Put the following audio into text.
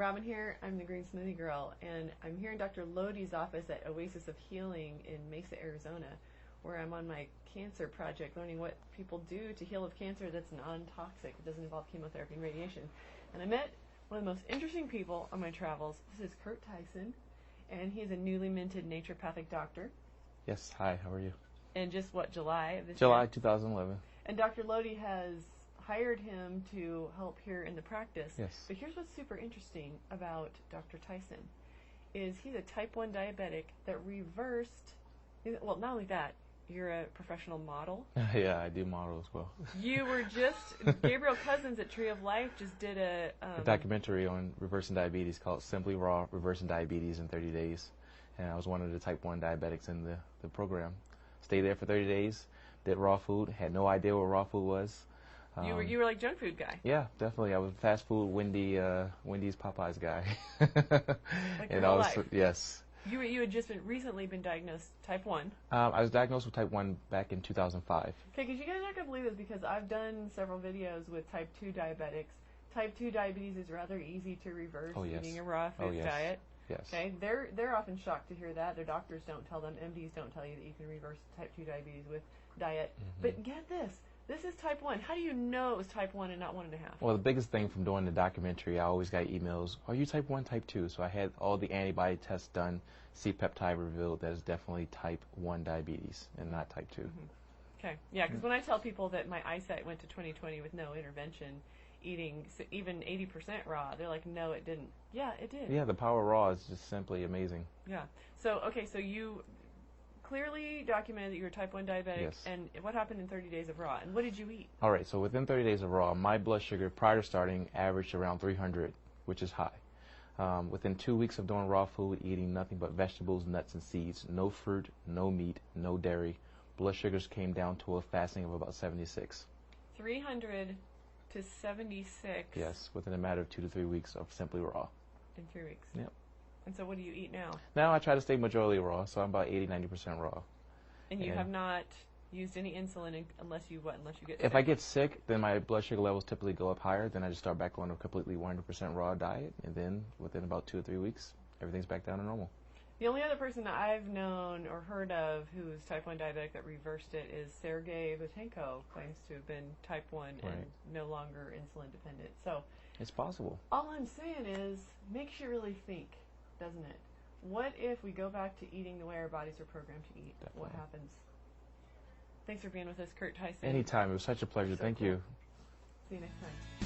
Robin here. I'm the Green Smoothie Girl, and I'm here in Dr. Lodi's office at Oasis of Healing in Mesa, Arizona, where I'm on my cancer project, learning what people do to heal of cancer that's non-toxic. It doesn't involve chemotherapy and radiation. And I met one of the most interesting people on my travels. This is Kurt Tyson, and he's a newly minted naturopathic doctor. Yes, hi, how are you? In just, what, July of this July year? 2011. And Dr. Lodi has hired him to help here in the practice. Yes. But here's what's super interesting about Dr. Tyson, is he's a type 1 diabetic that reversed, well, not only that, you're a professional model. Yeah, I do model as well. You were just, Gabriel Cousins at Tree of Life just did a documentary on reversing diabetes called Simply Raw, Reversing Diabetes in 30 Days. And I was one of the type 1 diabetics in the program. Stayed there for 30 days, did raw food, had no idea what raw food was. You were like junk food guy. Yeah, definitely. I was fast food, Wendy's, Popeyes guy. Like your whole life. Yes. You had just recently been diagnosed type 1. I was diagnosed with type 1 back in 2005. Okay, because you guys aren't going to believe this, because I've done several videos with type 2 diabetics. Type 2 diabetes is rather easy to reverse eating a raw food diet. Yes. Okay, they're often shocked to hear that. Their doctors don't tell them, MDs don't tell you that you can reverse type 2 diabetes with diet. Mm-hmm. But get this. This is type 1. How do you know it was type 1 and not 1.5? Well, the biggest thing from doing the documentary, I always got emails, are you type 1, type 2? So I had all the antibody tests done, C-peptide revealed that it's definitely type 1 diabetes and not type 2. Mm-hmm. Okay, yeah, because when I tell people that my eyesight went to 20/20 with no intervention, eating even 80% raw, they're like, no, it didn't. Yeah, it did. Yeah, the power of raw is just simply amazing. Yeah. So, okay, so you clearly documented that you were type 1 diabetic. Yes. And what happened in 30 days of raw? And what did you eat? All right, so within 30 days of raw, my blood sugar prior to starting averaged around 300, which is high. Within 2 weeks of doing raw food, eating nothing but vegetables, nuts, and seeds, no fruit, no meat, no dairy, blood sugars came down to a fasting of about 76. 300 to 76? Yes, within a matter of 2 to 3 weeks of simply raw. In 3 weeks? Yep. And so what do you eat now? Now I try to stay majority raw, so I'm about 80-90% raw. And you have not used any insulin unless you get sick? If I get sick, then my blood sugar levels typically go up higher. Then I just start back on a completely 100% raw diet, and then within about 2 or 3 weeks, everything's back down to normal. The only other person that I've known or heard of who's type 1 diabetic that reversed it is Sergey Vatenko, claims to have been type 1 and no longer insulin dependent. So it's possible. All I'm saying is, makes you really think, doesn't it? What if we go back to eating the way our bodies are programmed to eat? Definitely. What happens? Thanks for being with us, Kurt Tyson. Anytime. It was such a pleasure. Thank you. See you next time.